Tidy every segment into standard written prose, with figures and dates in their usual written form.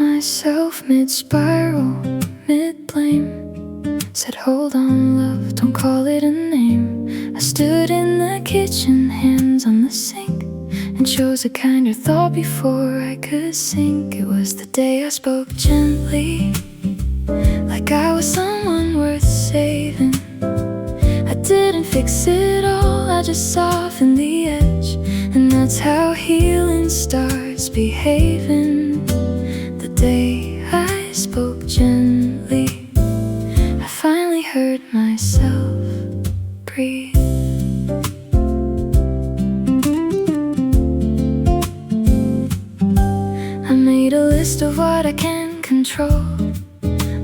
myself mid-spiral, mid-blame. Said hold on love, don't call it a name. I stood in the kitchen, hands on the sink, and chose a kinder thought before I could sink. It was the day I spoke gently, like I was someone worth saving. I didn't fix it all, I just softened the edge. And that's how healing starts behaving. The day I spoke gently, I finally heard myself breathe. I made a list of what I can control: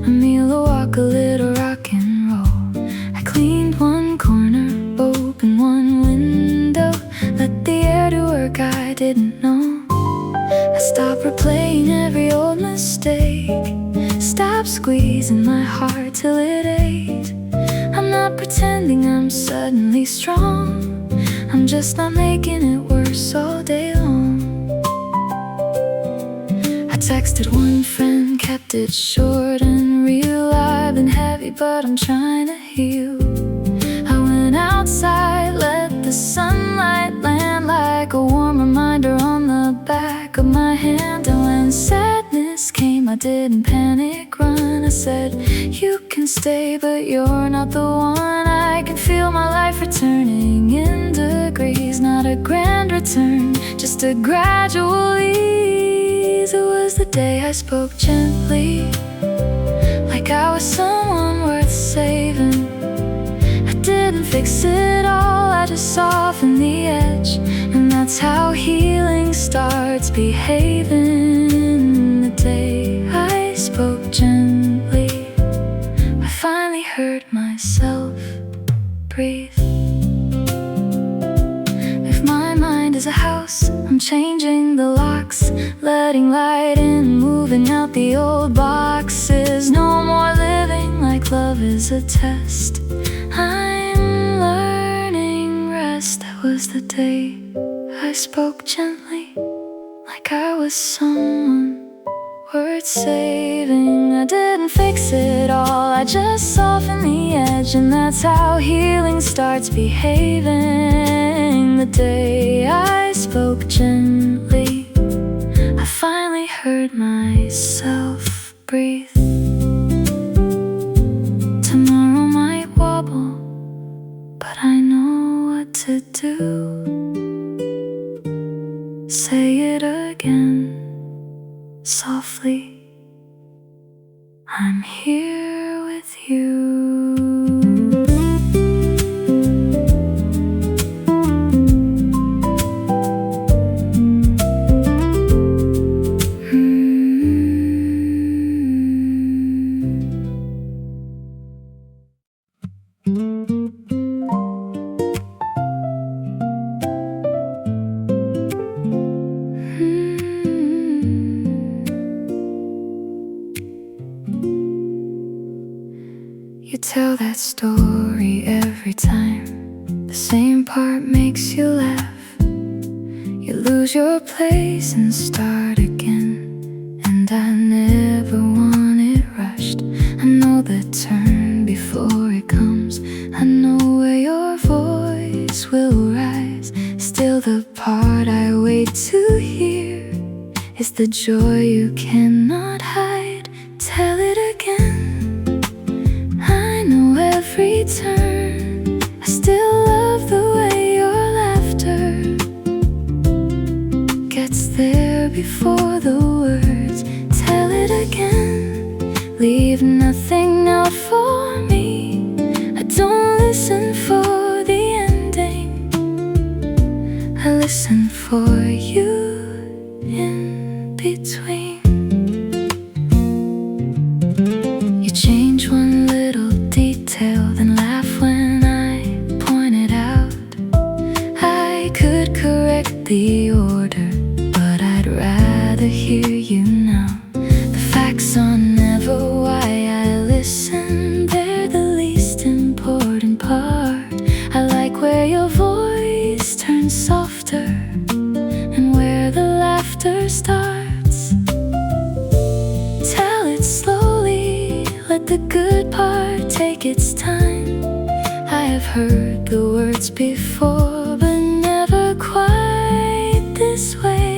a meal, a walk, a little rock and roll. I cleaned one corner, opened one window, let the air to work I didn't know. I stopped replaying every old mistake, stopped squeezing my heart till it ached. I'm not pretending I'm suddenly strong, I'm just not making it worse all day long. I texted one friend, kept it short and real. I've been heavy but I'm trying to heal. I went outside, let the sunlight land like a warm reminder on the back of my hand. And when sadness came, I didn't panic run. I said, you can stay, but you're not the one. I can feel my life returning in degrees. Not a grand return, just a gradual ease. It was the day I spoke gently, like I was someone worth saving. I didn't fix it all, I just softened the edge. And that's how healing starts behaving. The day I spoke gently, I finally heard myself breathe. If my mind is a house, I'm changing the locks, letting light in, moving out the old boxes. No more living like love is a test, I'm learning rest. That was the day I spoke gently, like I was someone worth saving. I didn't fix it all, I just softened the edge. And that's how healing starts behaving. The day I spoke gently, I finally heard myself breathe. Tomorrow might wobble, but I know what to do. Say it again, softly, I'm here with you. You tell that story every time, the same part makes you laugh. You lose your place and start again, and I never want it rushed. I know the turn before it comes, I know where your voice will rise. Still the part I wait to hear is the joy you cannot hide. Tell it again, every turn. I still love the way your laughter gets there before the words. Tell it again, leave nothing out for me. I don't listen for the ending, I listen for you in between. You change one little detail, then laugh when I point it out. I could correct the order, but I'd rather hear you now. The facts are never why I listen, let the good part take its time. I have heard the words before, but never quite this way.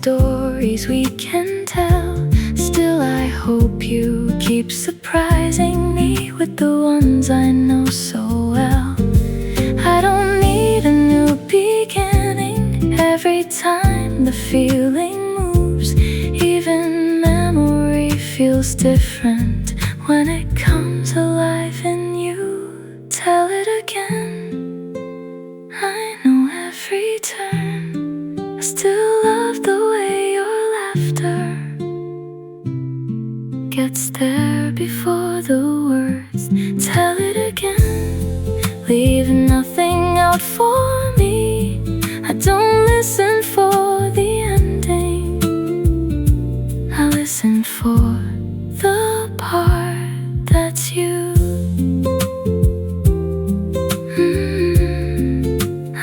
Stories we can tell. Still I hope you keep surprising me with the ones I know so well. I don't need a new beginning every time the feeling moves. Even memory feels different when it comes alive in you. Tell it again, I know every turn. I still love the way your laughter gets there before the words. Tell it again, leave nothing out for me. I don't listen for the ending, I listen for the part that's you.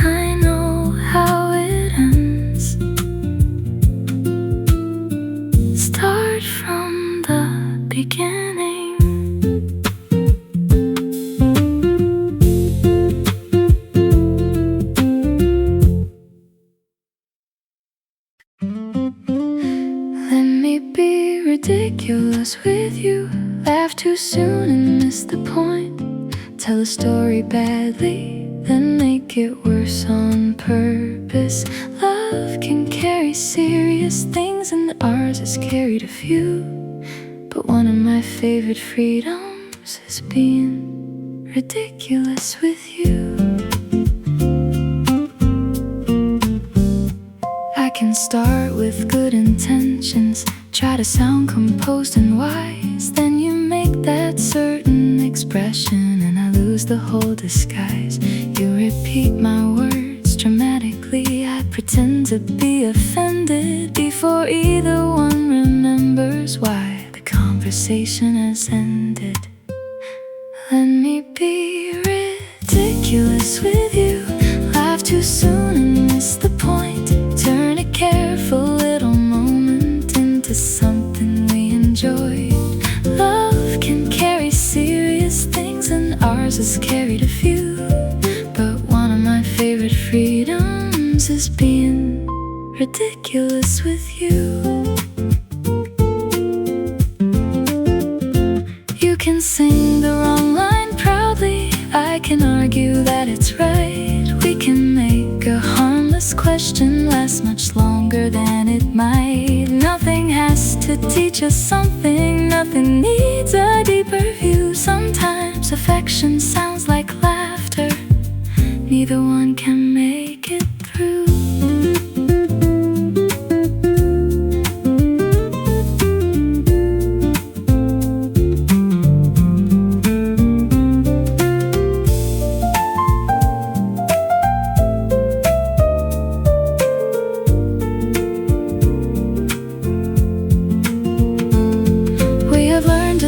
I know how it ends. Start from the beginning. Let me be ridiculous with you. Laugh too soon and miss the point. Tell a story badly, then make it worse on purpose. Love can carry serious things, and ours has carried a few. But one of my favorite freedoms is being ridiculous with you. I can start with good intentions, try to sound composed and wise. Then you make that certain expression and I lose the whole disguise. You repeat my words dramatically, I pretend to be offended before either one remembers why the conversation has ended. Let me be ridiculous with you. Laugh too soon and miss the point. Turn a careful little moment into something we enjoy. Love can carry serious things, and ours has carried a few. But one of my favorite freedoms is being ridiculous with you. You can sing the wrong line proudly, I can argue that it's right. We can make a harmless question last much longer than it might. Nothing has to teach us something, nothing needs a deeper view. Sometimes affection sounds like laughter, neither one can make it through.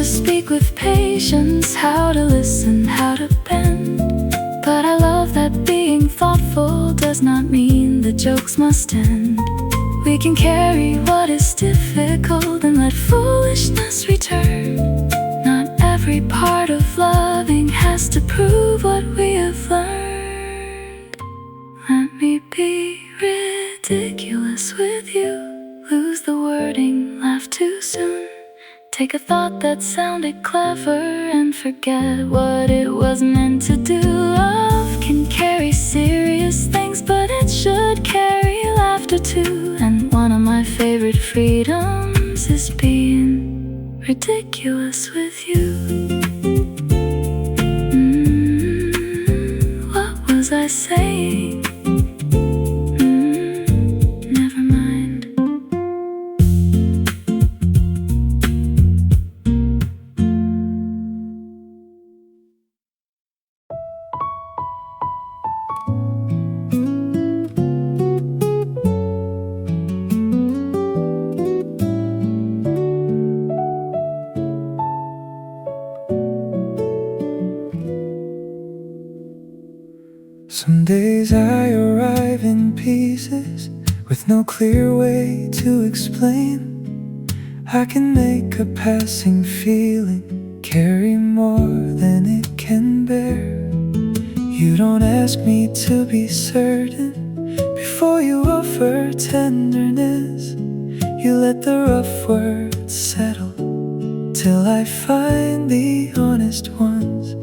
Speak with patience, how to listen, how to bend. But I love that being thoughtful does not mean the jokes must end. We can carry what is difficult and let foolishness return. Not every part of loving has to prove what we have learned. Let me be ridiculous with you. Lose the wording, laugh too soon. Take a thought that sounded clever and forget what it was meant to do. Love can carry serious things, but it should carry laughter too. And one of my favorite freedoms is being ridiculous with you. What was I saying? Never mind. Some days I arrive in pieces with no clear way to explain. I can make a passing feeling carry more than it can bear. You don't ask me to be certain before you offer tenderness. You let the rough words settle till I find the honest ones.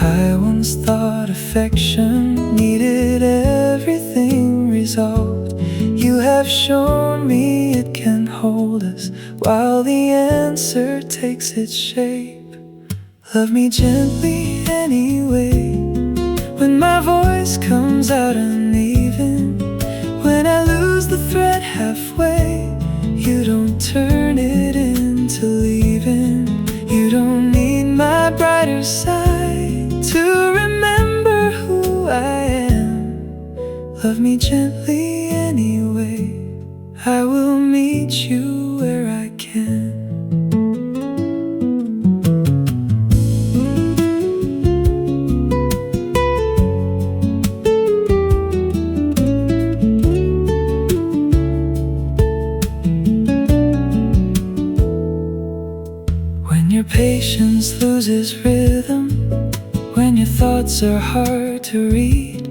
I once thought affection needed everything resolved. You have shown me it can hold us while the answer takes its shape. Love me gently anyway, when my voice comes out uneven, when I lose the thread halfway. You don't turn it into leaving. You don't need my brighter side to remember who I am. Love me gently anyway, I will meet you where I can. When your patience loses rhythm, when your thoughts are hard to read,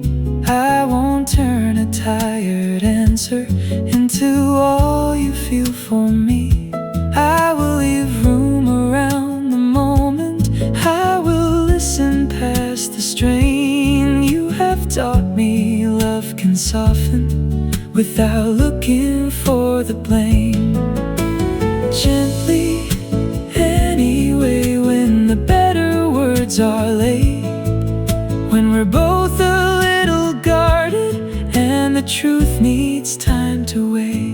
I won't turn a tired answer into all you feel for me. I will leave room around the moment. I will listen past the strain. You have taught me love can soften without looking for the blame. Gently anyway, when the better words are late, when we're both a little guarded and the truth needs time to wait.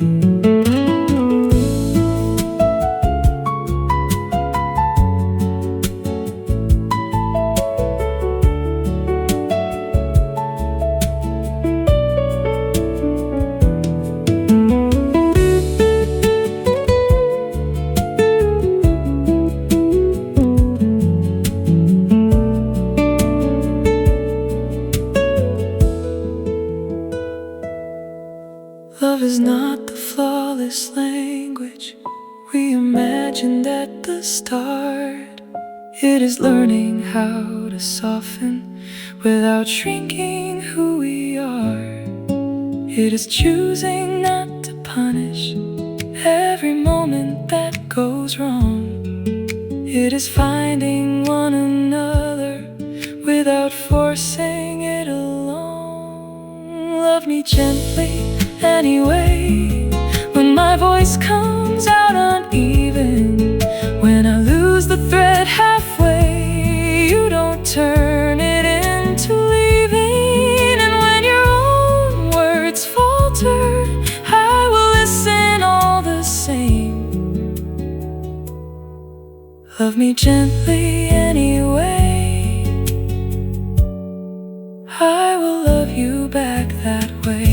Love is not the flawless language we imagined at the start. It is learning how to soften without shrinking who we are. It is choosing not to punish every moment that goes wrong. It is finding one another without forcing it along. Love me gently anyway, when my voice comes out uneven, when I lose the thread halfway. You don't turn it into leaving, and when your own words falter, I will listen all the same. Love me gently anyway, I will love you back that way.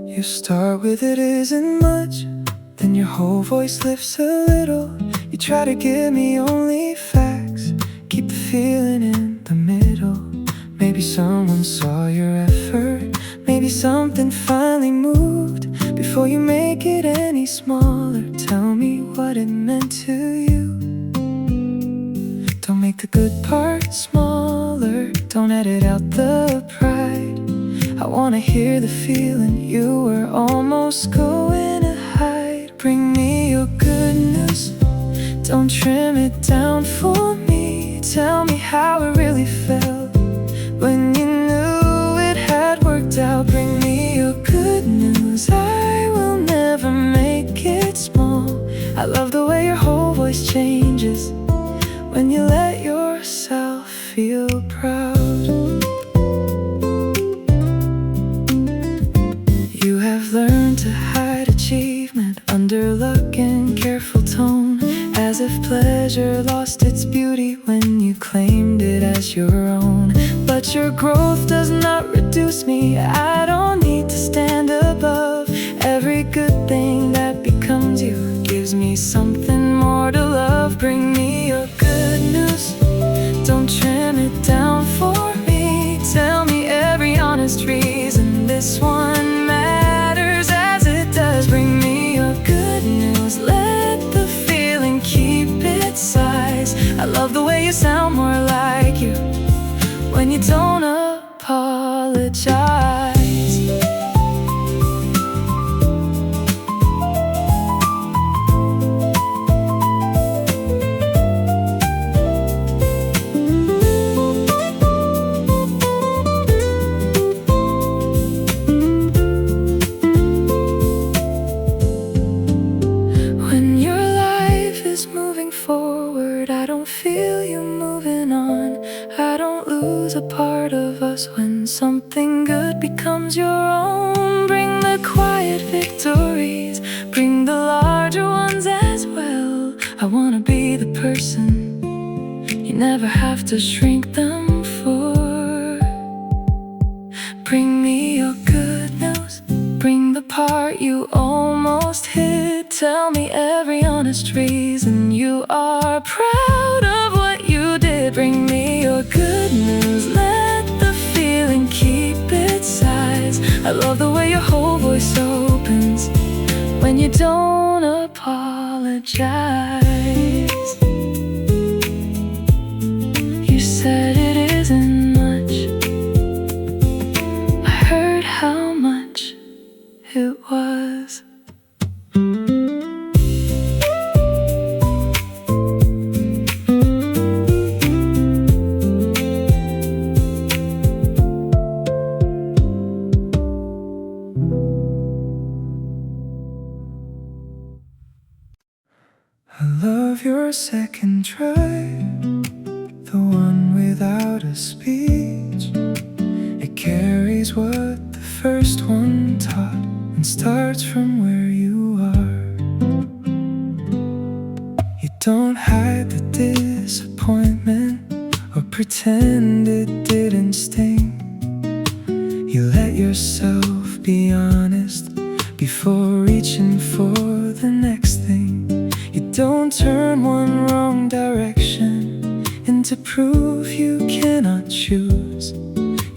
You start with it isn't much, then your whole voice lifts a little. You try to give me only facts, keep the feeling in the middle. Maybe someone saw your effort, maybe something finally moved. Before you make it any smaller, tell me what it meant to you. Don't make the good part smaller, don't edit out the pride. I wanna hear the feeling you were almost going to hide. Bring me your good news, don't trim it down for me. Tell me how it really felt when you knew it had worked out. Bring me your good news, I will never make it small. I love the way your whole voice changes when you let yourself feel proud. as if pleasure lost its beauty when you claimed it as your own. But your growth does not reduce me. I don't need to stand above. Every good thing that becomes you gives me something more to love. Bring me your good news, don't trim it down for me. Tell me every honest reason this one matters as it does. Bring me your good news, let the feeling keep its size. I love the way you sound more like you when you don't apologize. When your life is moving forward, I don't feel you moving on. I don't lose a part of us when something good becomes your own. Bring the quiet victories, bring the larger ones as well. I wanna be the person you never have to shrink them for. Bring me your good news, bring the part you almost hid. Tell me every honest reason you are proud of what you did. Bring me your good news, let the feeling keep its size. I love the way your whole voice opens when you don't apologize. You said it isn't much, I heard how much it was. I love your second try, the one without a speech. It carries what the first one taught and starts from where you are. You don't hide the disappointment or pretend it didn't sting. You let yourself be honest before reaching for the next thing. You don't turn one wrong direction into proof you cannot choose.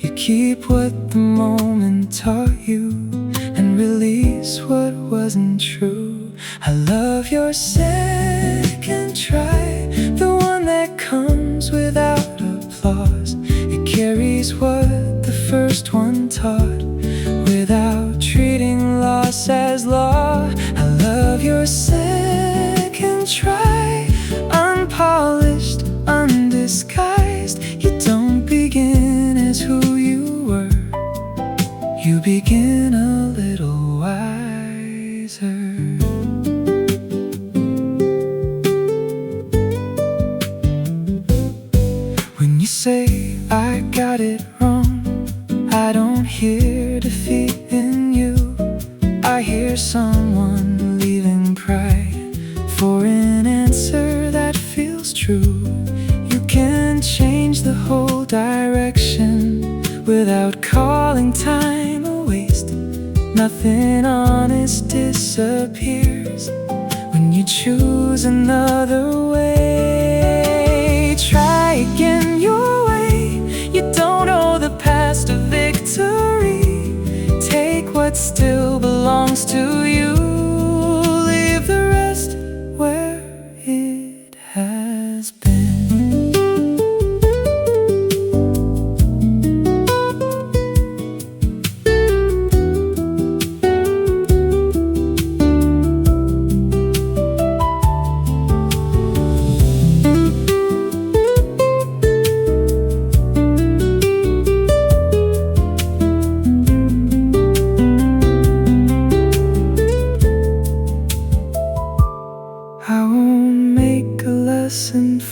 You keep what the moment taught you and release what wasn't true. I love your second try, the one that comes without applause. It carries what the first one taught without treating loss as law. I love your second try, unpolished, undisguised. You don't begin as who you were, you begin a little wiser. When you say I got it wrong, I don't hear defeat in you. I hear someone leaving pride for an answer that feels true. You can change the whole direction without calling time a waste. Nothing honest disappears when you choose another way. Try again your way, you don't owe the past a victory. Take what still belongs to you, leave the rest where it has been.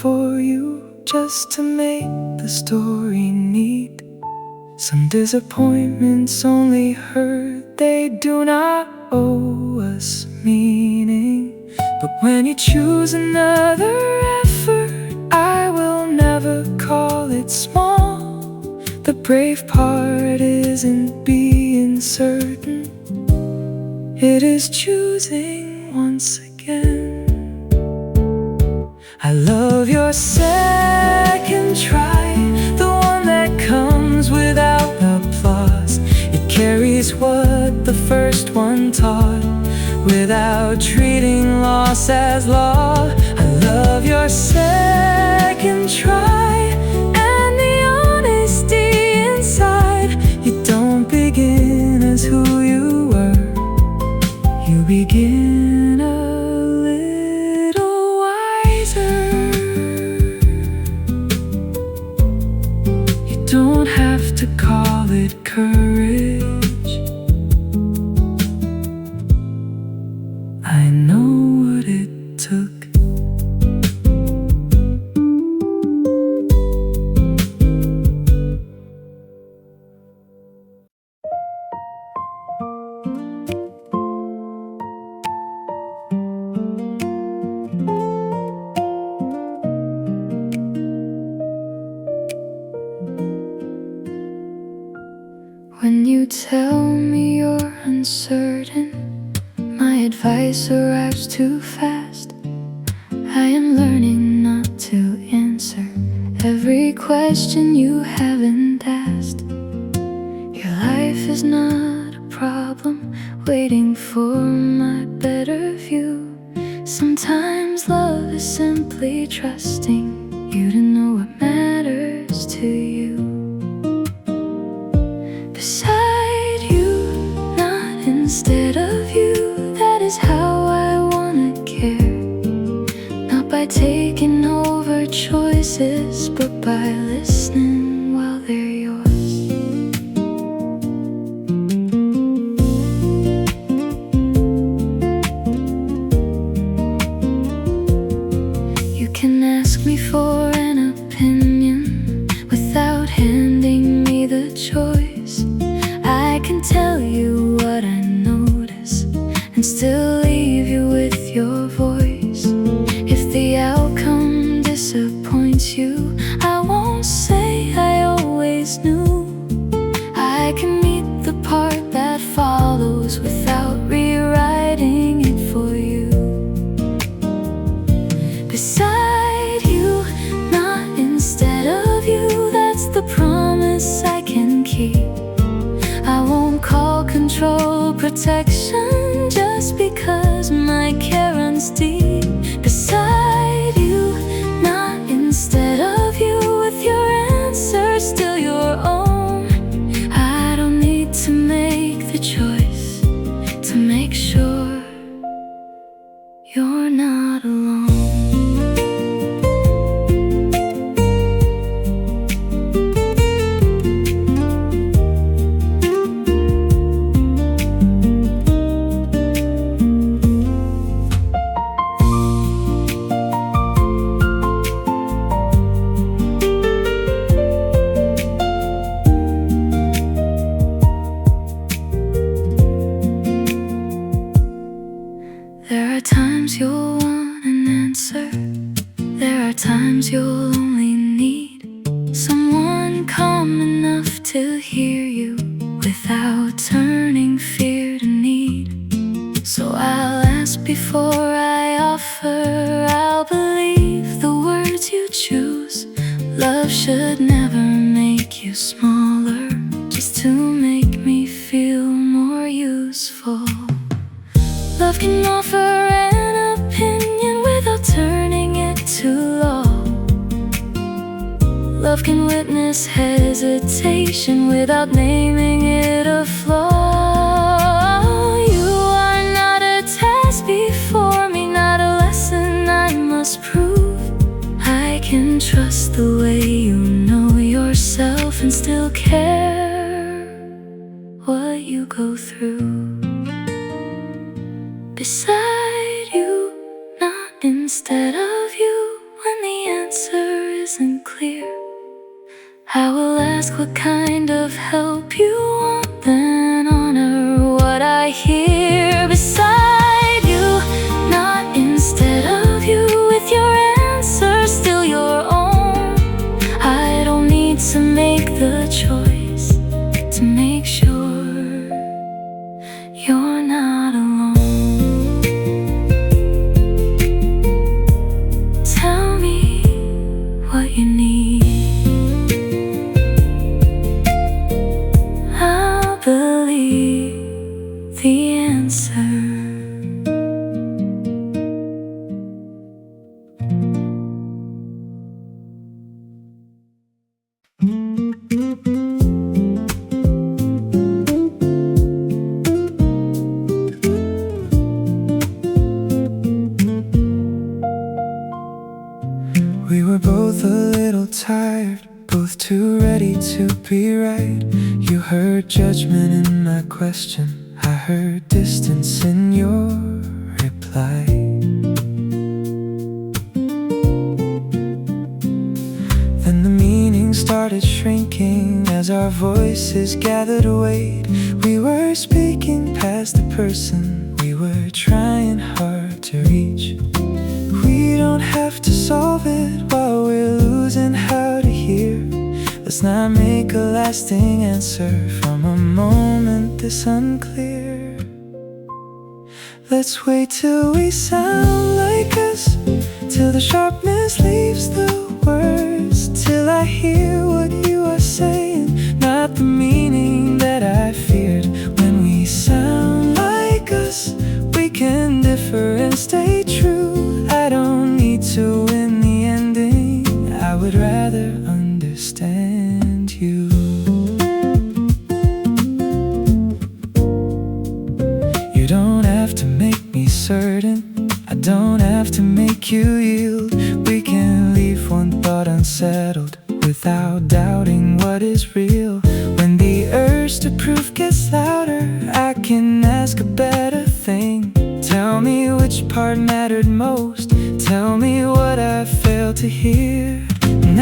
For you, just to make the story neat. Some disappointments only hurt, they do not owe us meaning. But when you choose another effort, I will never call it small. The brave part isn't being certain, it is choosing once again. I love your second try, the one that comes without applause. It carries what the first one taught, without treating loss as law. I love your second try and the honesty inside. You don't begin as who you were, you begin a little wiser. You don't have to call it courage, I know what it took. When you tell me you're uncertain, my advice arrives too fast. I am learning not to answer every question you haven't asked. Your life is not a problem waiting for my better view. Sometimes love is simply trusting you to know what matters to you. Beside you, not instead of you, that is how I wanna care. Not by taking over choices, but by listening while they're yours. You can ask me for an opinion without handing me the choice. I can tell you what I notice and still leave you with your voice. If the outcome disappoints you, I won't say I always knew. I can meet the part that follows without rewriting it for you. Beside you, not instead of you, that's the promise I can keep. I won't call control protection just because my care runs deep. Beside you, not instead of you, with your answer still your own. I don't need to make the choice to make sure you're not alone. There are times you'll want an answer, there are times you'll only need someone calm enough to hear you without turning fear to need. So I'll ask before I offer, I'll believe the words you choose. Love should never make you smaller, just to make me feel more useful. Love can offer an opinion without turning it to law. Love can witness hesitation without naming it a flaw. You are not a test before me, not a lesson I must prove. I can trust the way you know yourself and still care what you go through. Beside you, not instead of you, when the answer isn't clear. I will ask what kind of help you want, then honor what I hear. Beside you, not instead tired, both too ready to be right. You heard judgment in my question, I heard distance in your reply. Then the meaning started shrinking as our voices gathered weight. We were speaking past the person we were trying hard to reach. We don't have to solve it while we're losing how to hear. Let's not make a lasting answer from a moment this unclear. Let's wait till we sound like us, till the sharpness leaves the words, till I hear what you are saying, not the meaning that I feared. When we sound like us, we can differ and stay true. I don't need to win the ending, I would rather understand you. You don't have to make me certain, I don't have to make you yield. We can leave one thought unsettled without doubting what is real. When the urge to prove gets louder, I can ask a better thing. Tell me which part mattered most, tell me what I failed to hear.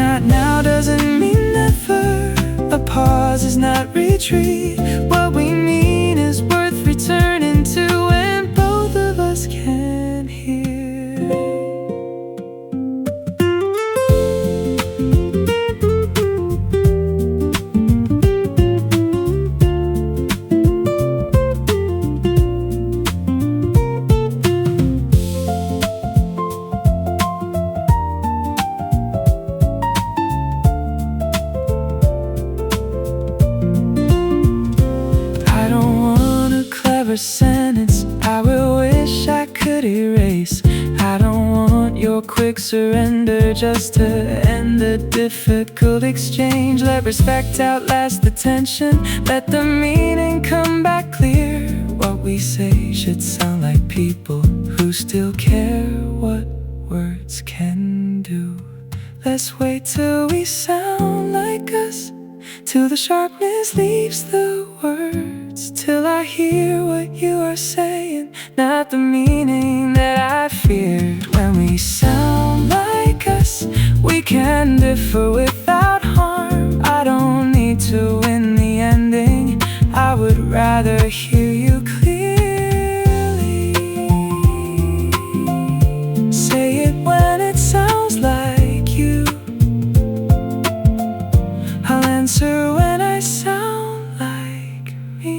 Not now doesn't mean never, a pause is not retreat. What we mean is worth returning to when both of us can hear. Sentence I will wish I could erase. I don't want your quick surrender just to end the difficult exchange. Let respect outlast the tension, let the meaning come back clear. What we say should sound like people who still care what words can do. Let's wait till we sound like us, till the sharpness leaves the words, till I hear what you are saying, not the meaning that I feared. When we sound like us, we can differ without harm. I don't need to win the ending, I would rather hear you clearly. Say it when it sounds like you, I'll answer when I sound like me.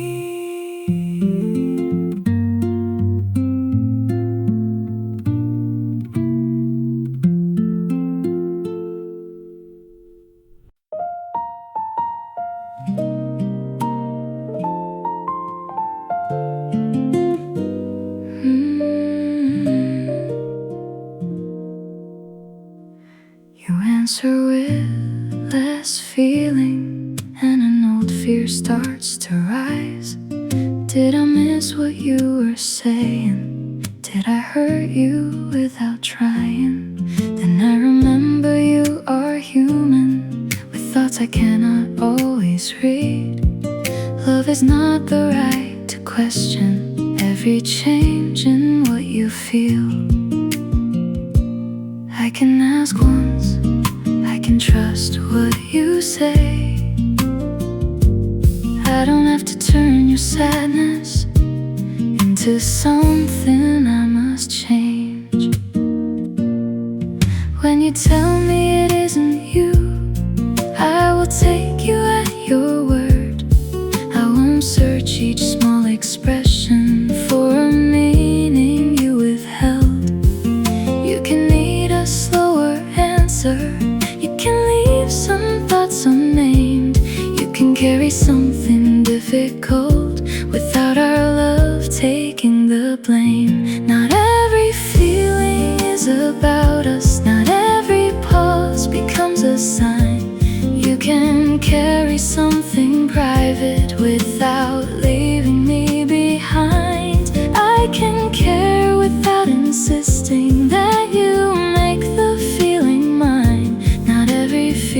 You answer with less feeling, and an old fear starts to rise. Did I miss what you were saying? Did I hurt you without trying? Then I remember you are human, with thoughts I cannot always read. Love is not the right to question every change in what you feel. I can ask once, I can trust what you say. I don't have to turn your sadness into something I must change. When you tell me it isn't you, I will take you at your word. I won't search each small expression for a meaning you withheld. You can need a slower answer, you can leave some thoughts unnamed. You can carry something difficult without our love taking the blame. Not every feeling is about us, not every pause becomes a sign. You can carry something private without leaving me behind. I can care without insisting that you make the feeling mine. Not every feeling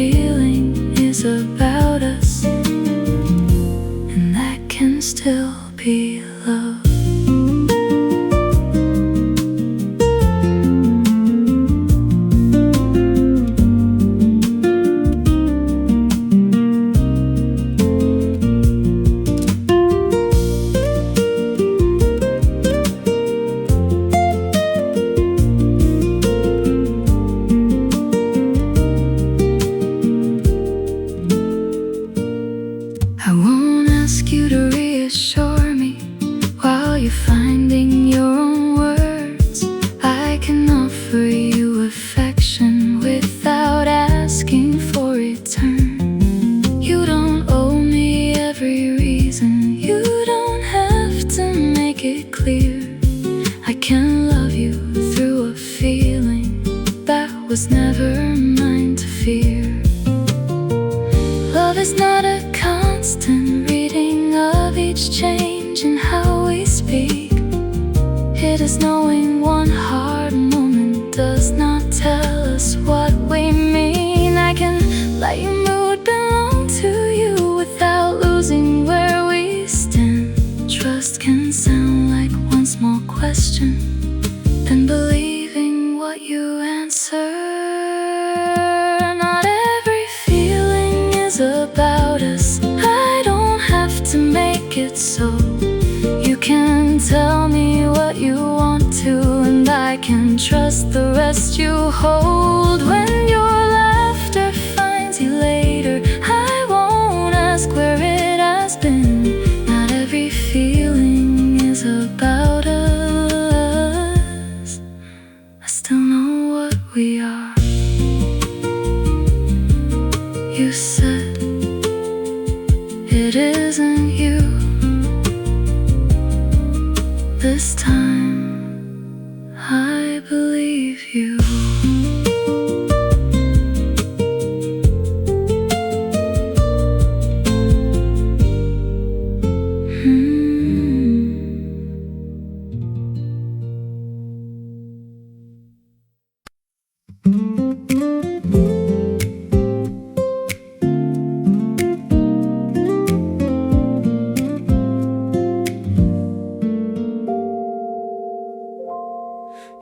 was never mine to fear. Love is not a constant reading of each change in how we speak. It is knowing one hard moment does not tell us what we mean. I can let your mood belong to you without losing where we stand. Trust can sound like one small question, then believing what you answer. Not every feeling is about us. I don't have to make it so. You can tell me what you want to, and I can trust the rest you hold. When your laughter finds you later, I won't ask where it has been. Not every feeling is about us. I still know what we are. You said it isn't you. This time I believe you.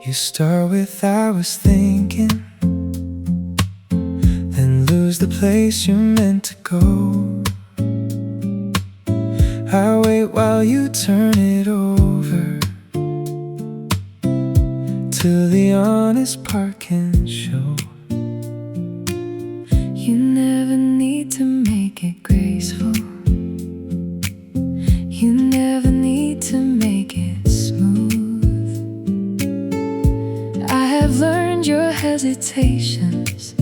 You start with I was thinking, then lose the place you're meant to go. I wait while you turn it over, till the honest part can show. You never need to make it graceful. You never need to make it smooth. I have learned your hesitations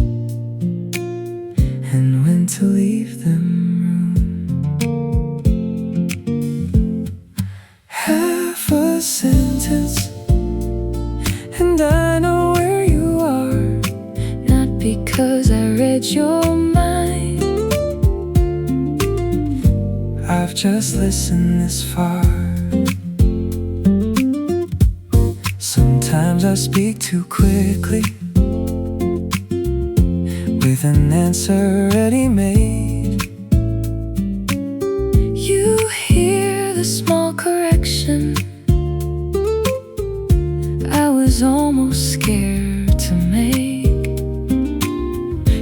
and when to leave them room. Half a sentence and I know where you are. Not because I read your mind. I've just listened this far. Sometimes I speak too quickly, with an answer ready made. You hear the small correction I was almost scared to make.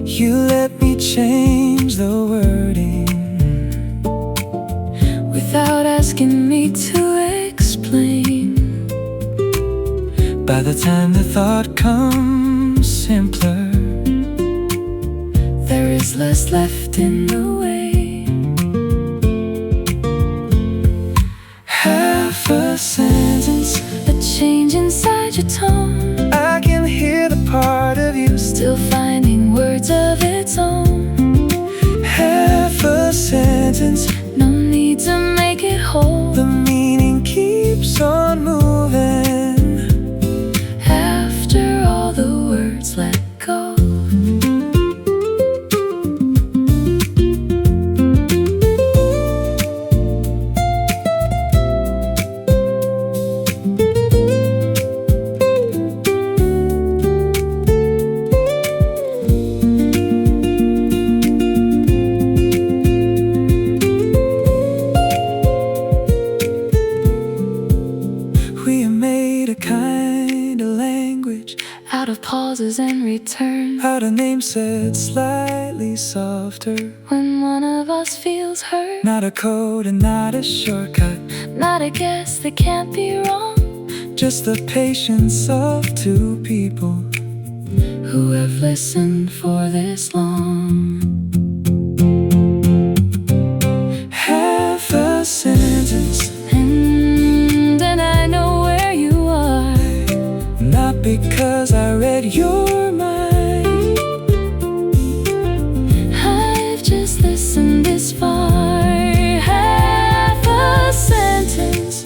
You let me change the wording without asking me to explain. By the time the thought comes simpler, there is less left in the way. Half a sentence, a change inside your tone. I can hear the part of you still finding words of its own. Half a sentence, no need to make it whole. the meaning keeps on moving. After all the words let go. We have made a kind of language Out of pauses and return. out of names said slightly softer. When one of us feels hurt, Not a code and not a shortcut, not a guess that can't be wrong. just the patience of two people Who have listened for this long. Half a sentence, And then I know where you are. not because I read your mind. I've just listened this far. Half a sentence,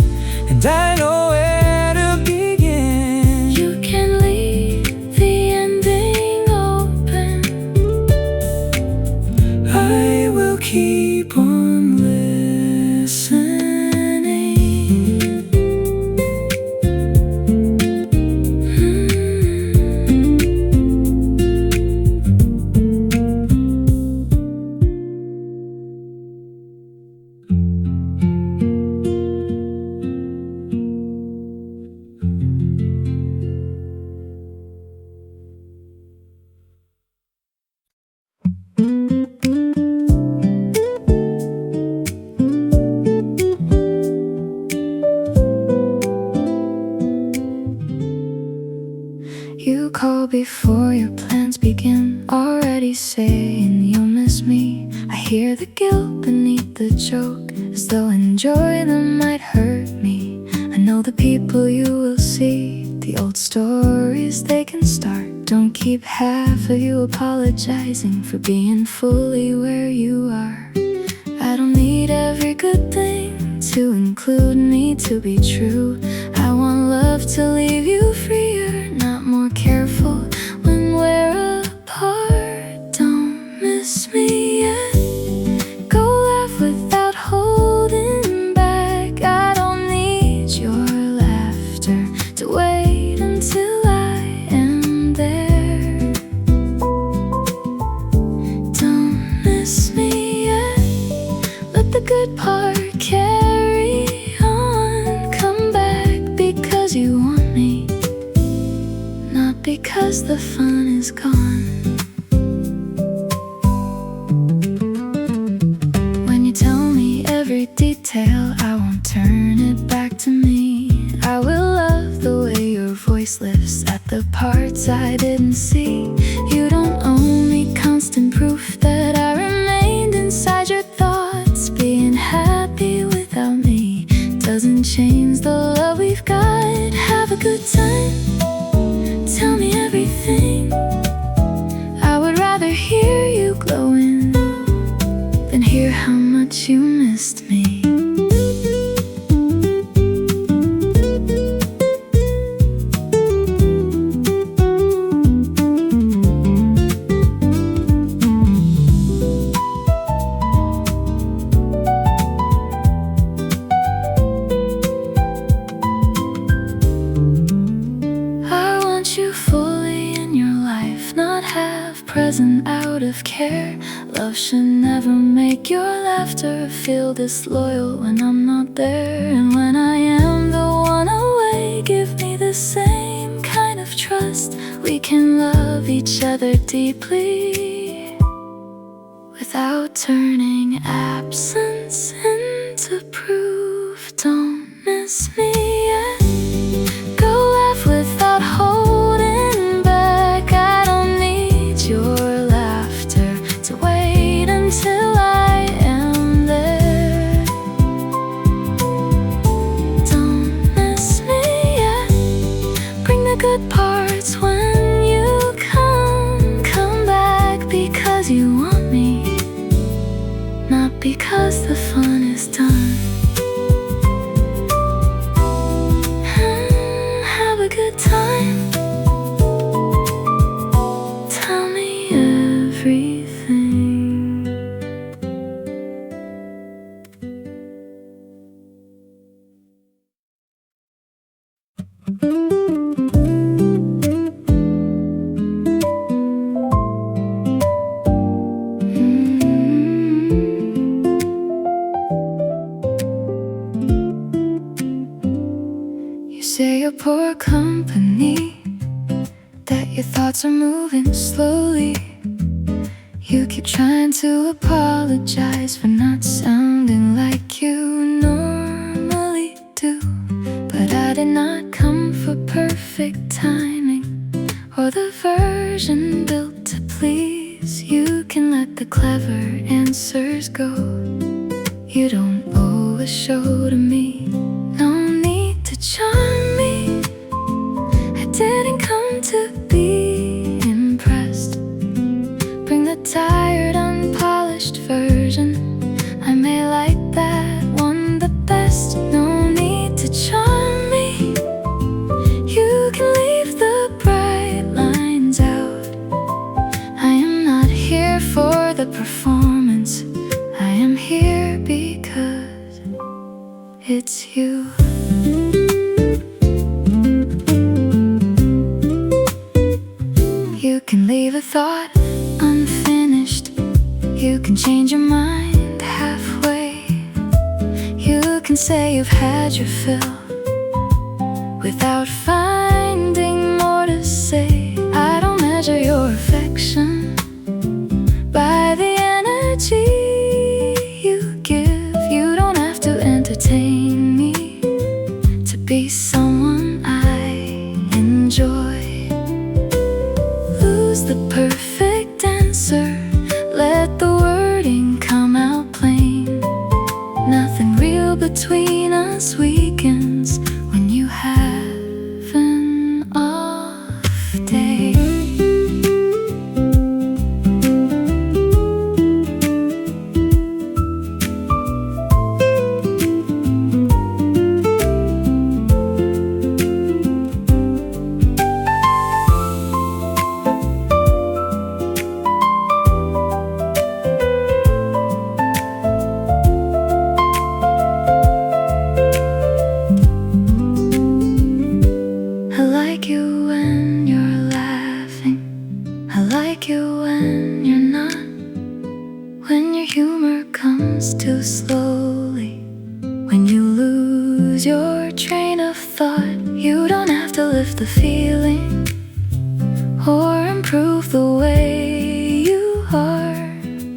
And I know where to begin. you can leave the ending You call before your plans begin, already saying you'll miss me. I hear the guilt beneath the joke, as though enjoy them might hurt me. I know the people you will see, the old stories they can start. Don't keep half of you apologizing for being fully where you are. I don't need every good thing to include me to be true. I want love to leave you freer, not more careful when we're apart. Don't miss me yet. Go laugh without holding back. I don't need your laughter to wait until I am there. Don't miss me yet. Let the good part carry on. Come back because you want me, not because the fun is gone. When you tell me every detail, I won't turn it back to me. I will love the way your voice lifts at the parts I didn't see. You don't owe me constant proof that I remained inside your thoughts. Being happy without me doesn't change the love we've got. Have a good time, tell me everything. I would rather hear you glowing than hear how much you missed me. I want you fully in your life, not half present out of care. Love should never make your laughter feel disloyal when I'm not there. And when I am the one away, give me the same kind of trust. We can love each other deeply without turning absence into proof. Don't miss me yet. Go laugh without holding back. I don't need your laughter to wait until I am there. Don't miss me yet. Bring the good parts when you come. Come back because you want me, not because the fun is done. Have a good time, tell me everything. You say you're poor company, that your thoughts are moving slowly. You keep trying to apologize for not sounding like you normally do. But I did not come for perfect timing or the version built to please. You can let the clever answers go. You don't owe a show to me, no need to charm me. I didn't come to be impressed. Bring the tired, unpolished version. I may like that one the best. No need to charm me. You can leave the bright lines out. I am not here for the performance. I am here because it's you. You can leave a thought unfinished. You can change your mind halfway. You can say you've had your fill without finding more to say. I don't measure your affection by the energy you give. You don't have to entertain me to be someone I enjoy. the perfect answer. Let the wording come out plain. Nothing real between us weakens when you have an off day. Too slowly when you lose your train of thought. You don't have to lift the feeling or improve the way you are.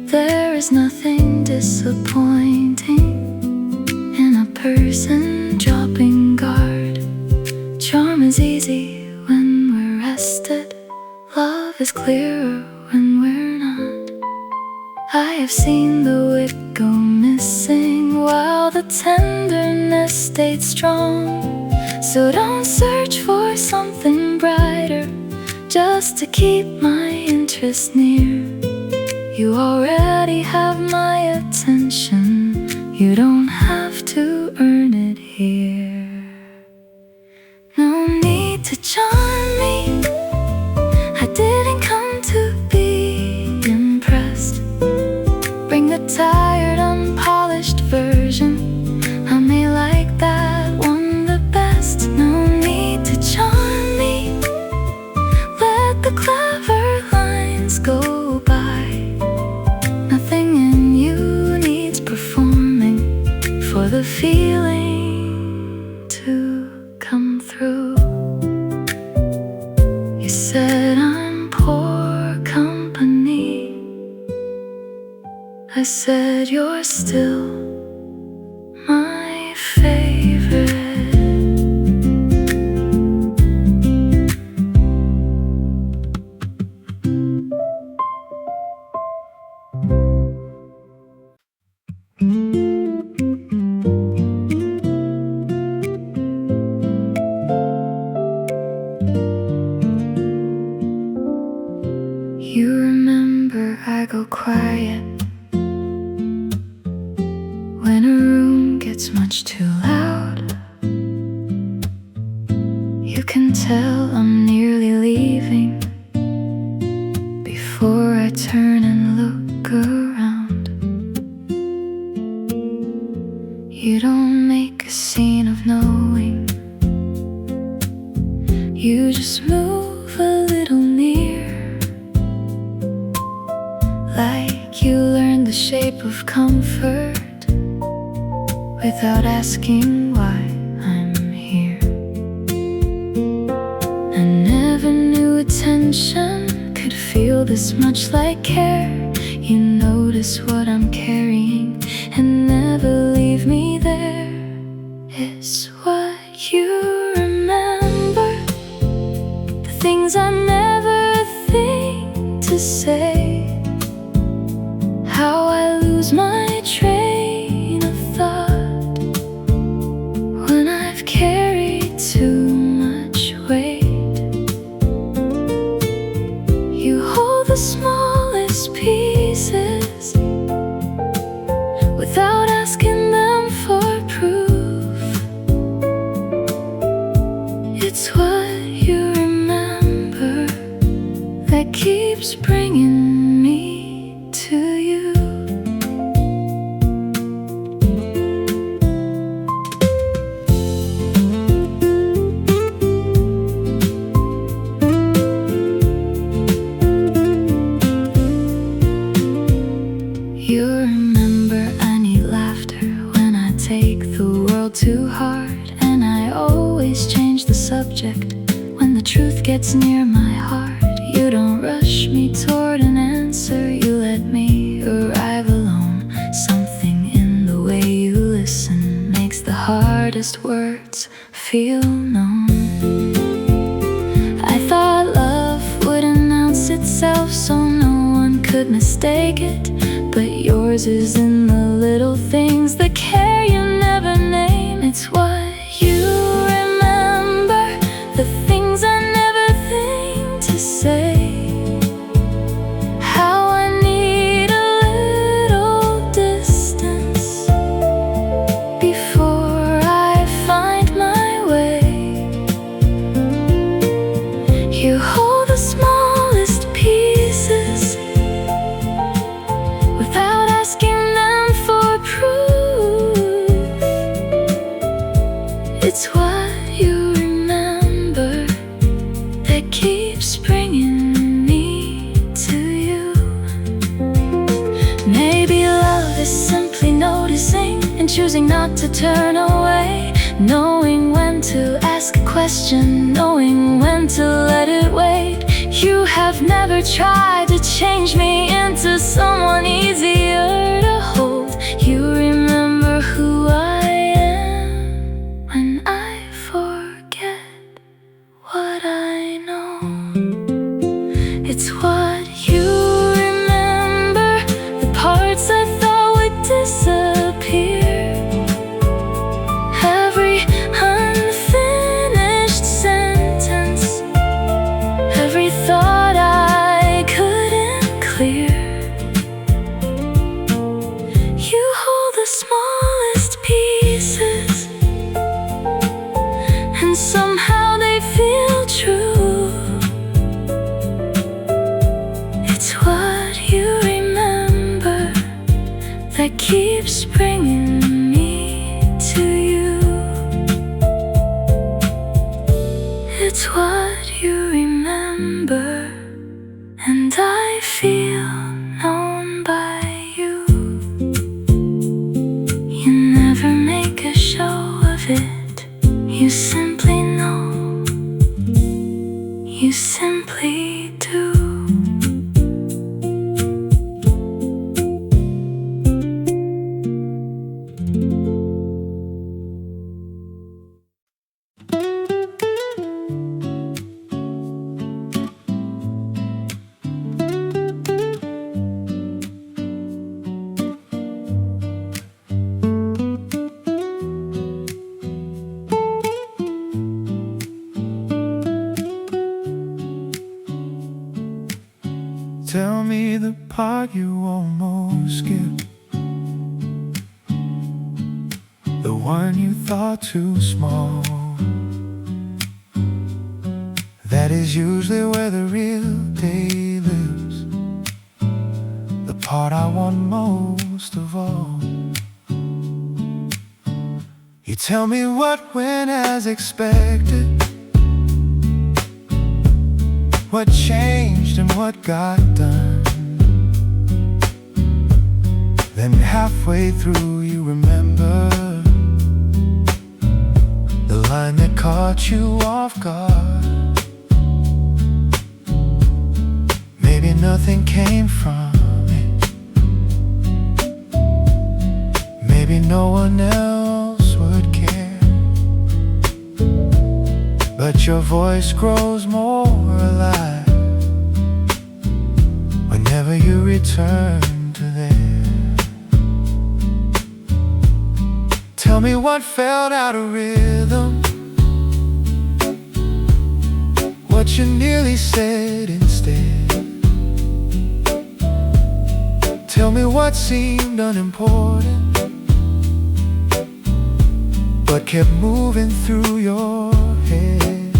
There is nothing disappointing in a person dropping guard. Charm is easy when we're rested. Love is clearer when we're not. I have seen the wit go missing while the tenderness stayed strong. So don't search for something brighter just to keep my interest near. You already have my attention. You don't have to earn it here. No need to charm me. I didn't come to be impressed. Bring the tired, unpolished version. I may like that one the best. No need to charm me. Let the clever lines go by. Nothing in you needs performing for the feeling to come through. You said I'm poor company. I said you're still my favorite. You remember I go quiet when a room gets much too loud. You can tell I'm nearly leaving before I turn and look around. You don't make a scene of knowing. You just move a little near, like you learned the shape of comfort without asking why I'm here. I never knew attention could feel this much like care. You notice what I'm carrying and never leave me there. It's what you remember, the things I never think to say, how I lose my train of thought when I've carried too much weight. You hold the smallest pieces without asking them for proof. It's what you remember that keeps bringing me to you. You remember I need laughter when I take the world too hard, and I always change the subject when the truth gets near my heart. You don't rush me toward an answer, you let me arrive alone. Something in the way you listen makes the hardest words feel known. I thought love would announce itself myself so no one could mistake it. But yours is in the little things, the care you never name. It's what you remember, the things I never think to say. How I need a little distance before I find my way. You hold the smallest pieces without asking them for proof. It's what you remember that keeps bringing me to you. Maybe love is simply noticing and choosing not to turn away, knowing when to ask a question, knowing when to let it wait. You have never tried to change me into someone easier to hold. You remember who I am when I forget what I know. It's what you remember, the parts I thought would disappear. Every unfinished sentence, every thought I couldn't clear. You hold the smallest pieces, and somehow they feel true. It's what you remember that keeps bringing me to you. It's what you remember, and I feel known by you. You never make a show of it, you simply know, you simply do. Tell me the part you almost skipped, the one you thought too small. That is usually where the real day lives, the part I want most of all. You tell me what went as expected, what changed and what got done. Then halfway through you remember the line that caught you off guard. Maybe nothing came from it, maybe no one else would care, but your voice grows more alive whenever you return to there. Tell me what felt out of rhythm, what you nearly said instead. Tell me what seemed unimportant but kept moving through your head.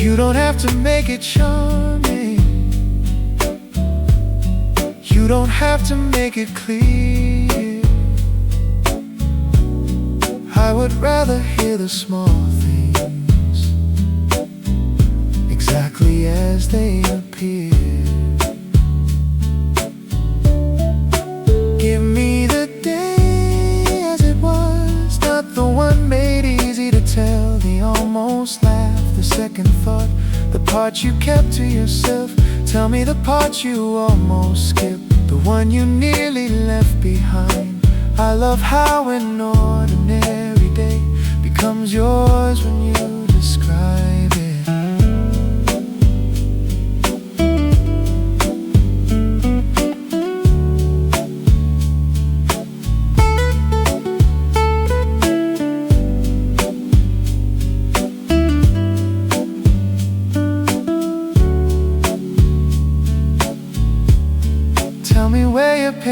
You don't have to make it charming, you don't have to make it clear. I would rather hear the small things exactly as they appear. Give me the day as it was, not the one made easy to tell, the almost laugh, the second thought, the part you kept to yourself. Tell me the part you almost skipped, the one you nearly left behind. I love how an ordinary day becomes yours when you describe it.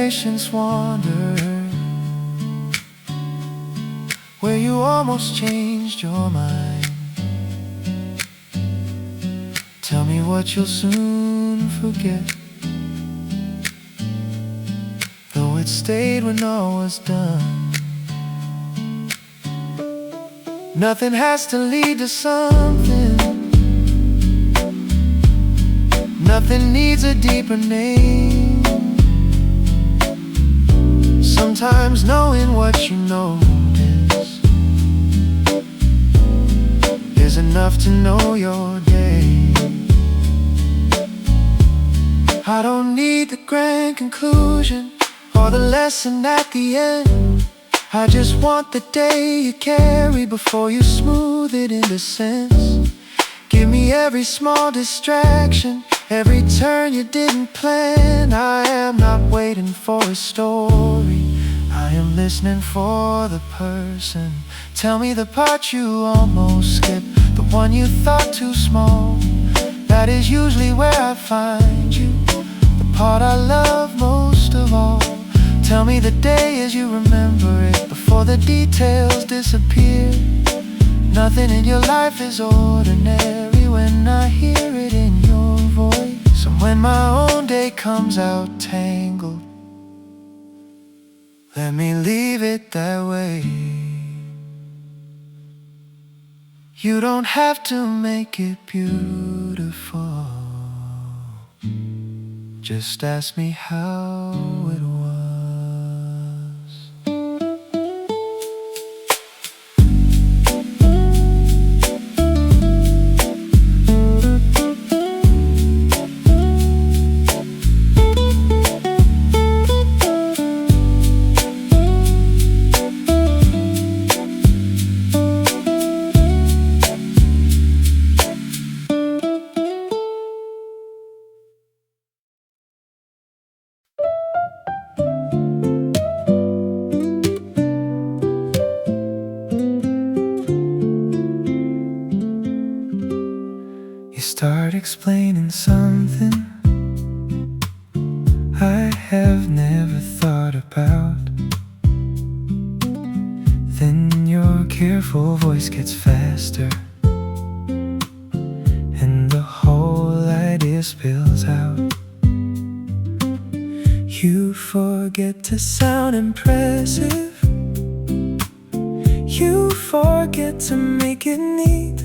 patience wander, where you almost changed your mind. Tell me what you'll soon forget, though it stayed when all was done. Nothing has to lead to something, nothing needs a deeper name. Sometimes knowing what you know is enough to know your day. I don't need the grand conclusion or the lesson at the end. I just want the day you carry before you smooth it into sense. Give me every small distraction, every turn you didn't plan. I am not waiting for a story, I am listening for the person. Tell me the part you almost skipped, the one you thought too small. That is usually where I find you, the part I love most of all. Tell me the day as you remember it, before the details disappear. Nothing in your life is ordinary when I hear it in your voice. And when my own day comes out tangled, let me leave it that way. You don't have to make it beautiful, just ask me how it was. Start explaining something I have never thought about. Then your careful voice gets faster, and the whole idea spills out. You forget to sound impressive, you forget to make it neat.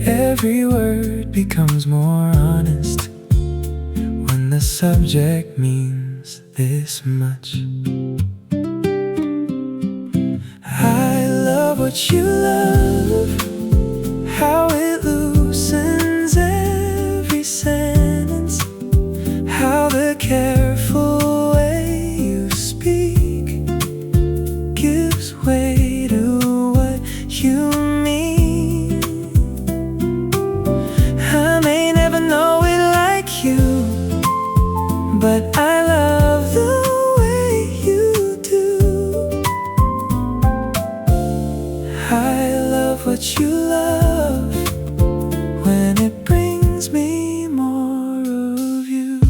Every word becomes more honest when the subject means this much. I love what you love, how it loosens every sentence, how the careful way you speak gives way to what you mean. But I love the way you do. I love what you love when it brings me more of you.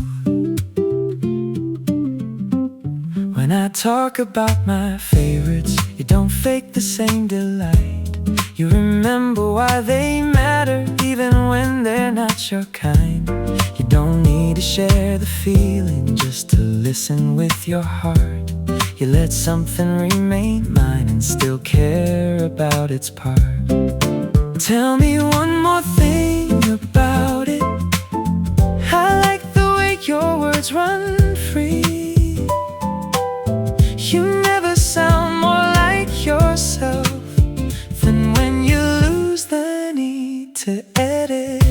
When I talk about my favorites, you don't fake the same delight. You remember why they matter even when they're not your kind. You don't need to share the feeling, just to listen with your heart. You let something remain mine and still care about its part. Tell me one more thing about it. I like the way your words run free. You never sound more like yourself than when you lose the need to edit.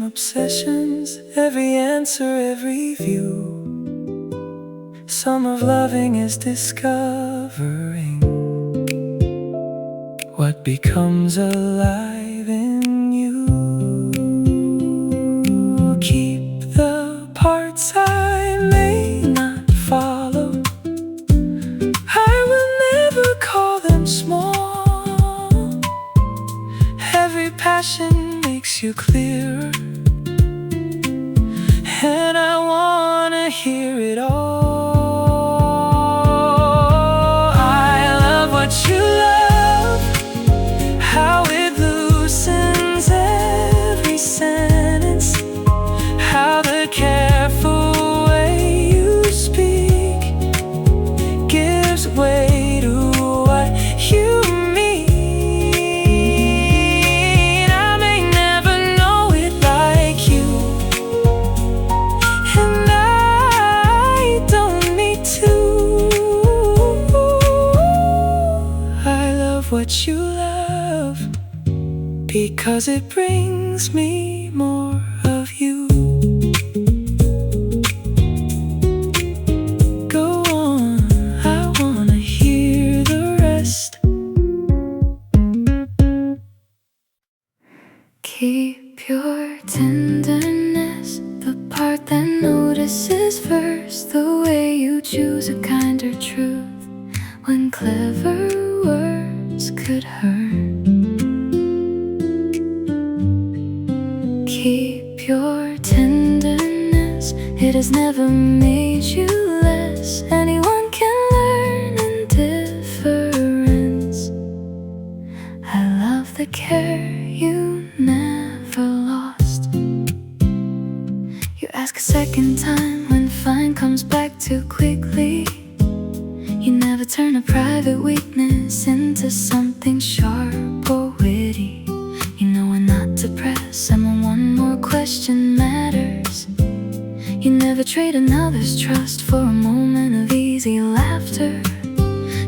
Obsessions, every answer, every view. Some of loving is discovering what becomes alive in you. Keep the parts I may not follow. I will never call them small. Every passion makes you clearer, and I wanna hear it all. I love what you love, how it loosens every sentence, how the careful way you speak gives way to what you mean. I may never know it like you, and I don't need to. I love what you love because it brings me more of you. Go on, I wanna hear the rest. Keep your tenderness, the part that notices first, the way you choose a kinder truth when clever words could hurt. Keep your tenderness, it has never made you less. Anyone can learn indifference. I love the care you never lost. You ask a second time when fine comes back too quickly. You never turn a private weakness into something sharp or witty. You know when not to press and when one more question matters. You never trade another's trust for a moment of easy laughter.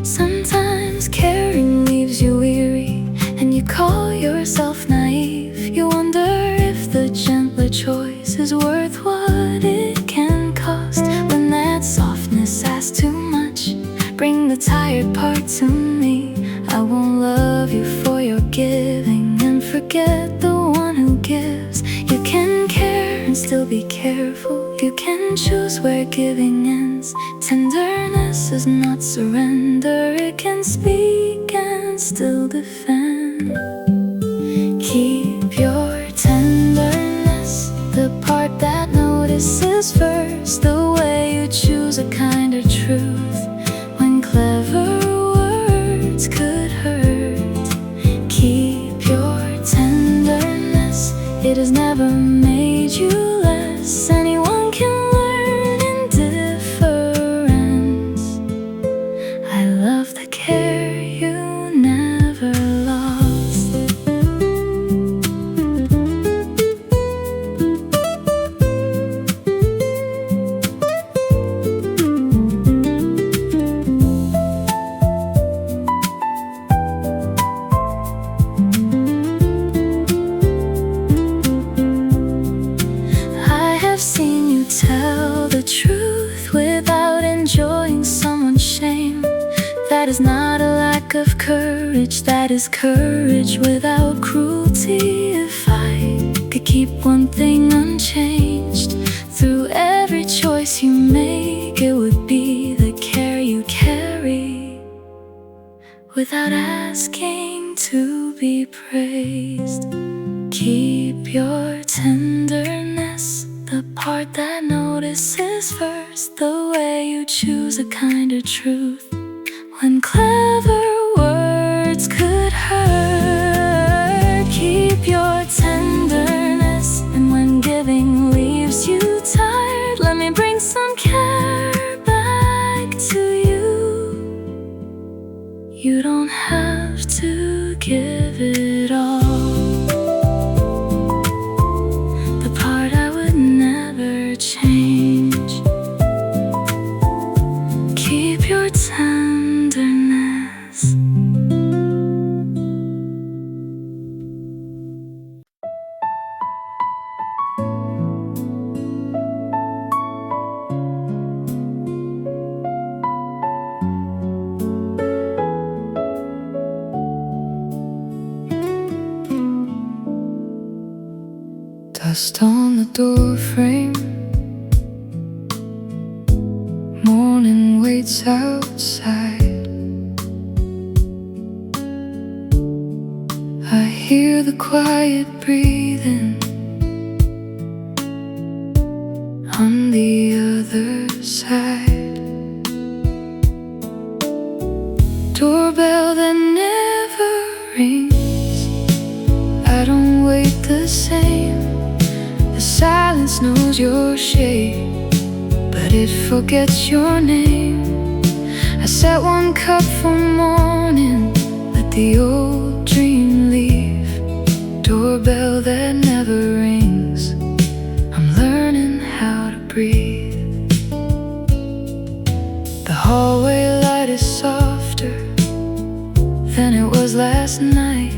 Sometimes caring leaves you weary, and you call yourself naive. You wonder if the gentler choice is worth what it can cost. When that softness asks too much, bring the tired part to me. I won't love you for your giving and forget the one who gives. You can care and still be careful. You can choose where giving ends. Tenderness is not surrender. It can speak and still defend. Keep your tenderness, the part that notices first, the way you choose a kinder truth when clever words could hurt. Keep your tenderness, it has never made you less. Anyone can learn indifference. I love the care you never lost. I have seen you tell the truth without enjoying someone's shame. That is not a lack of courage, that is courage without cruelty. If I could keep one thing unchanged through every choice you make, it would be the care you carry without asking to be praised. Keep your tenderness, the part that notices first, the way you choose a kinder truth when clever words could hurt. Keep your tenderness, and when giving leaves you tired, let me bring some care back to you. You don't have to give it all. The part I would never change. Keep your tenderness. Dust on the door frame. Morning waits outside. I hear the quiet breathing on the other side. Doorbell that never rings. I don't wait the same. The silence knows your shape, but it forgets your name. I set one cup for morning, let the old dream leave. Doorbell that never rings. I'm learning how to breathe. The hallway light is softer than it was last night.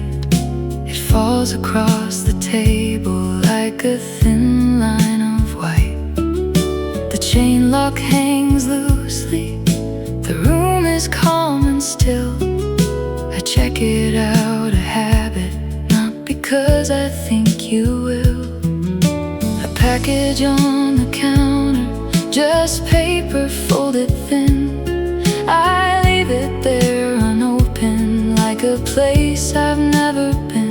It falls across the table like a thin line of white. The chain lock hangs loosely. The room is calm and still. I check it out, a habit, not because I think you will. A package on the counter, just paper folded thin. I leave it there unopened, like a place I've never been.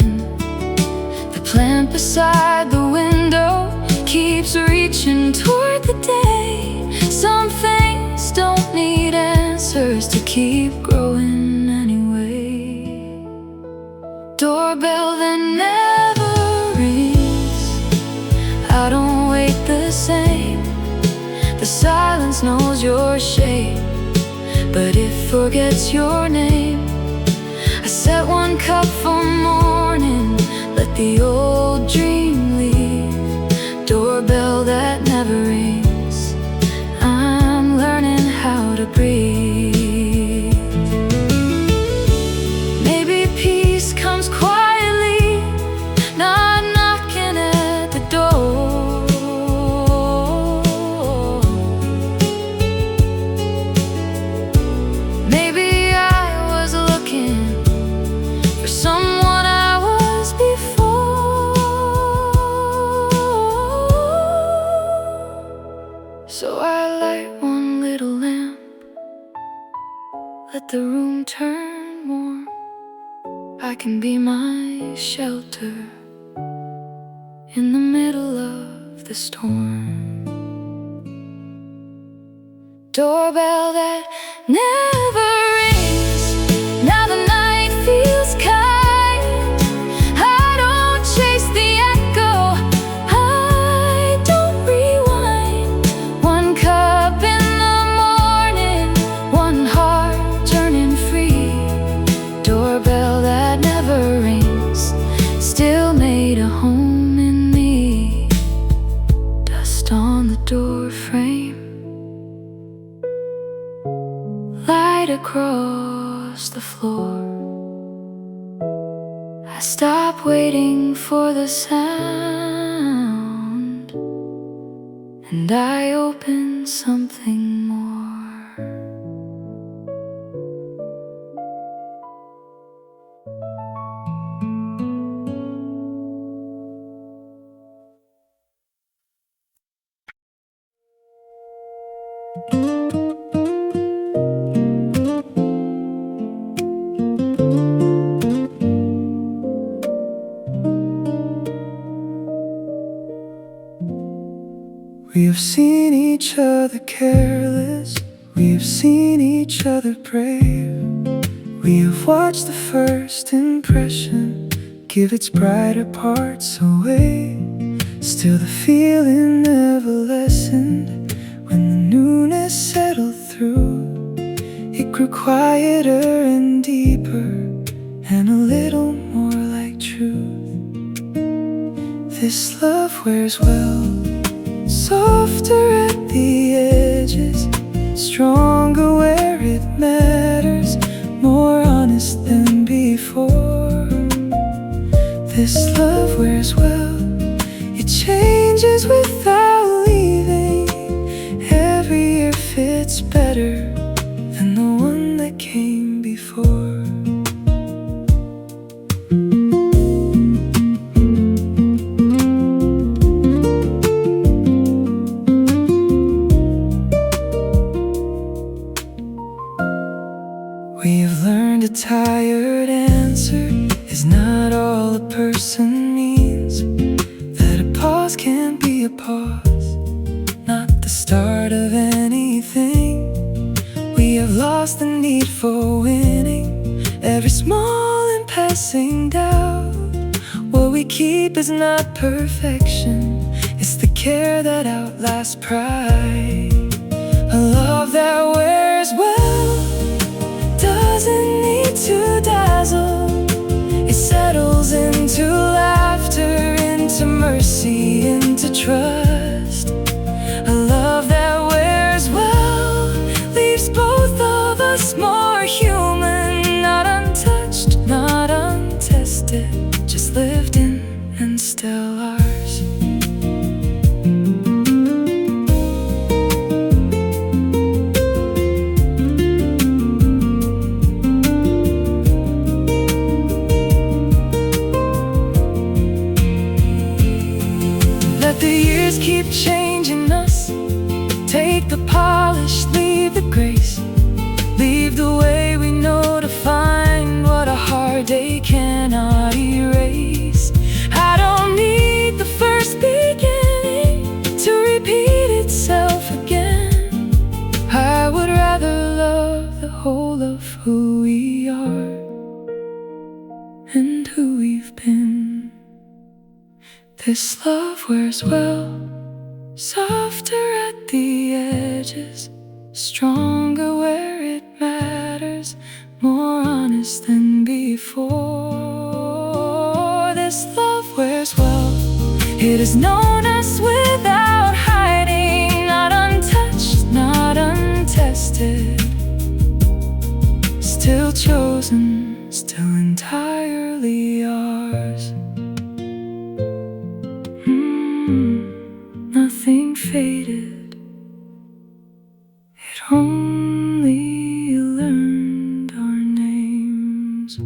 The plant beside the window keeps reaching toward the day. Some things don't need answers to keep growing anyway. Doorbell that never rings. I don't wait the same. The silence knows your shape, but it forgets your name. I set one cup for morning, let the old dream leave. Doorbell that never rings. I'm learning how to breathe. Maybe peace comes quietly, not knocking at the door. Maybe I was looking for someone I was before. So I light one little lamp, let the room turn warm. I can be my shelter in the middle of the storm. Doorbell that never rings. Now the night feels kind. I don't chase the echo, I don't rewind. One cup in the morning, one heart turning free. Doorbell that never rings, still made a home in me. Dust on the door frame, light across the floor. I stop waiting for the sound, and I open something more. We have seen each other careless, we have seen each other brave. We have watched the first impression give its brighter parts away. Still the feeling never lessened when the newness settled through. It grew quieter and deeper and a little more like truth. This love wears well, softer at the edges, stronger where it matters, more honest than before. This love wears well, it changes without leaving. Every year fits better than the one that came before. We have learned a tired answer is not all a person means, that a pause can be a pause, not the start of anything. We have lost the need for winning, every small and passing doubt. What we keep is not perfection, it's the care that outlasts pride. A love that wears well doesn't need to dazzle. It settles into laughter, into mercy, into trust. A love that wears well leaves both of us more human, not untouched, not untested, just lived in and still ours. Let the years keep changing us. Take the polish, leave the grace. Leave the way we know to find what a hard day cannot erase. I don't need the first beginning to repeat itself again. I would rather love the whole of who we are and who we've been. This love wears well, softer at the edges, stronger where it matters, more honest than before. This love wears well, it has known us without hiding, not untouched, not untested, still chosen, still entirely ours. Nothing faded, it only learned our names.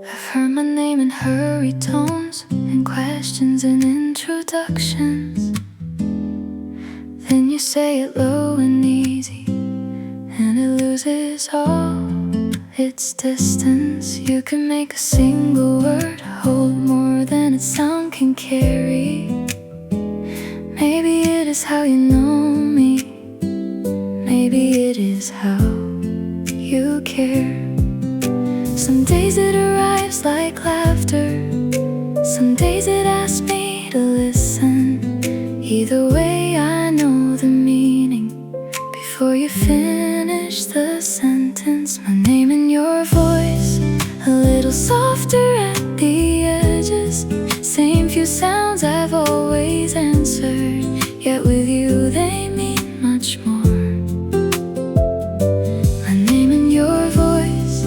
I've heard my name in hurried tones, and questions and introductions. Then you say it low and easy, and it loses all its distance. You can make a single word hold more than its sound can carry. Maybe it is how you know me, maybe it is how you care. Some days it arrives like laughter, some days it asks me to listen. Either way I know the meaning before you finish the sentence. My name in your voice, a little softer at the edges. Same few sounds I've always answered, yet with you they mean much more. My name in your voice,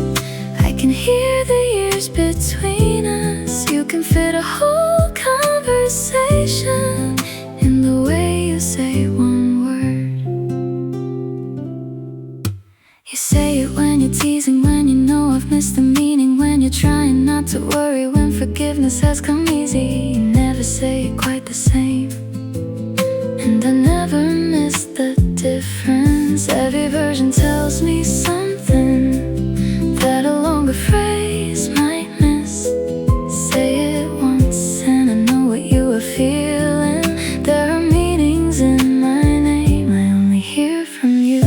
I can hear the years between us. You can fit a whole conversation in the way you say one word. You say it when you're teasing, when you know I've missed the meaning, when you're trying not to worry, when forgiveness has come easy. You never say it quite the same, and I never miss the difference. Every version tells me something that a longer phrase might miss. Say it once and I know what you are feeling. There are meanings in my name I only hear from you.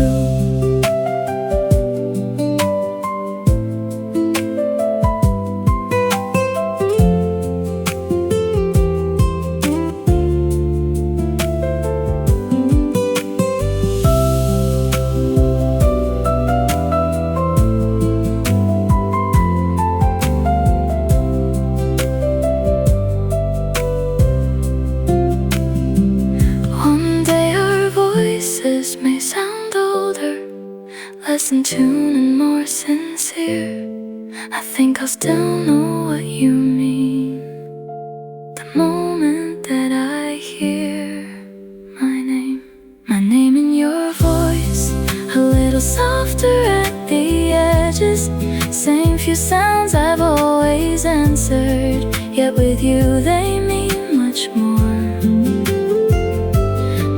Less in tune and more sincere. I think I'll still know what you mean the moment that I hear my name in your voice, a little softer at few sounds I've always answered, yet with you they mean much more.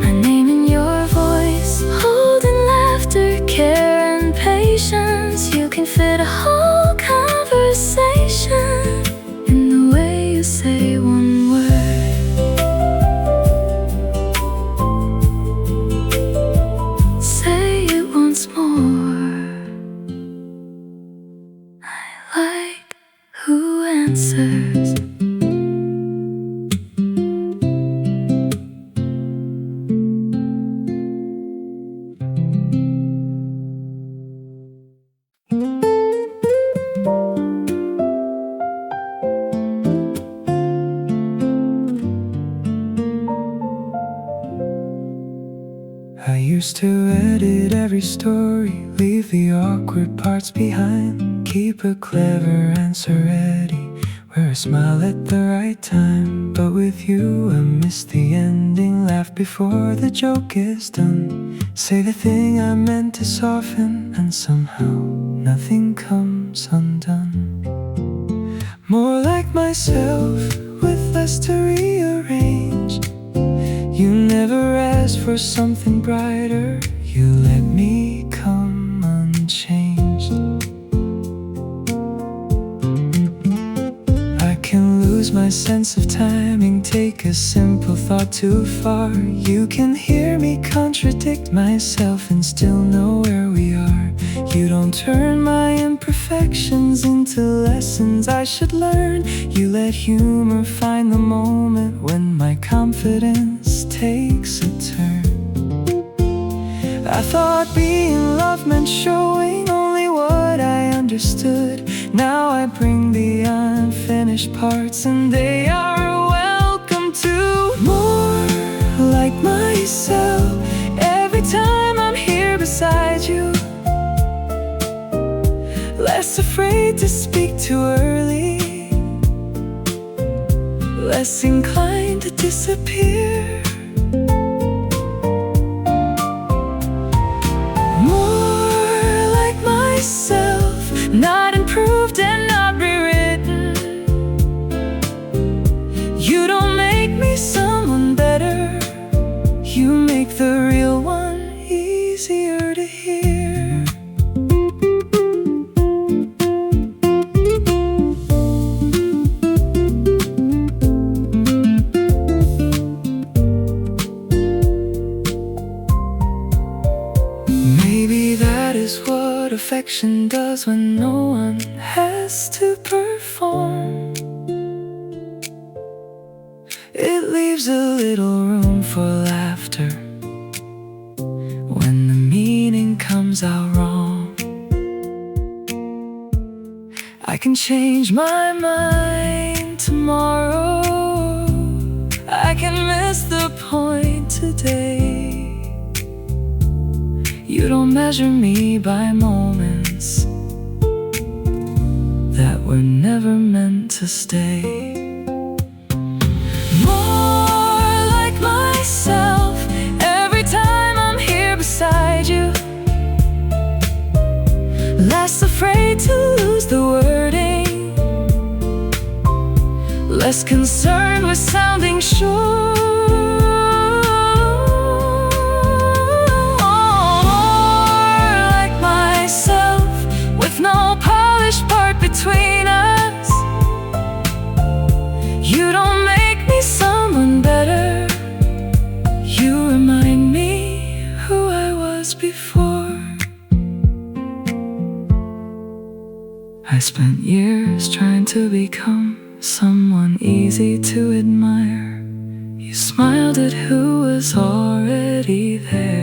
My name in your voice, holding laughter, care and patience. You can fit a whole conversation in the way you say one word. Say it once more. I like who answers. I used to edit every story, leave the awkward parts behind, keep a clever answer ready, wear a smile at the right time. But with you I miss the ending, laugh before the joke is done, say the thing I meant to soften, and somehow nothing comes undone. More like myself, with less to rearrange. You never asked for something brighter, you let me come unchanged. I can lose my sense of timing, take a simple thought too far. You can hear me contradict myself and still know where we are. You don't turn my imperfections into lessons I should learn. You let humor find the moment when my confidence takes a turn. I thought being loved meant showing only what I understood. Now I bring the unfinished parts and they are welcome to. More like myself every time I'm here beside you. Less afraid to speak too early, less inclined to disappear. More like myself, not improved and not rewritten. You don't make me someone better, you make the real one easier to hear. Maybe that is what affection does when no one has to perform. It leaves a little room for laughter when the meaning comes out wrong. I can change my mind tomorrow, I can miss the point today. You don't measure me by moments that were never meant to stay. More like myself every time I'm here beside you. Less afraid to lose the wording, less concerned with sounding sure. No polished part between us. You don't make me someone better, you remind me who I was before. I spent years trying to become someone easy to admire. You smiled at who was already there.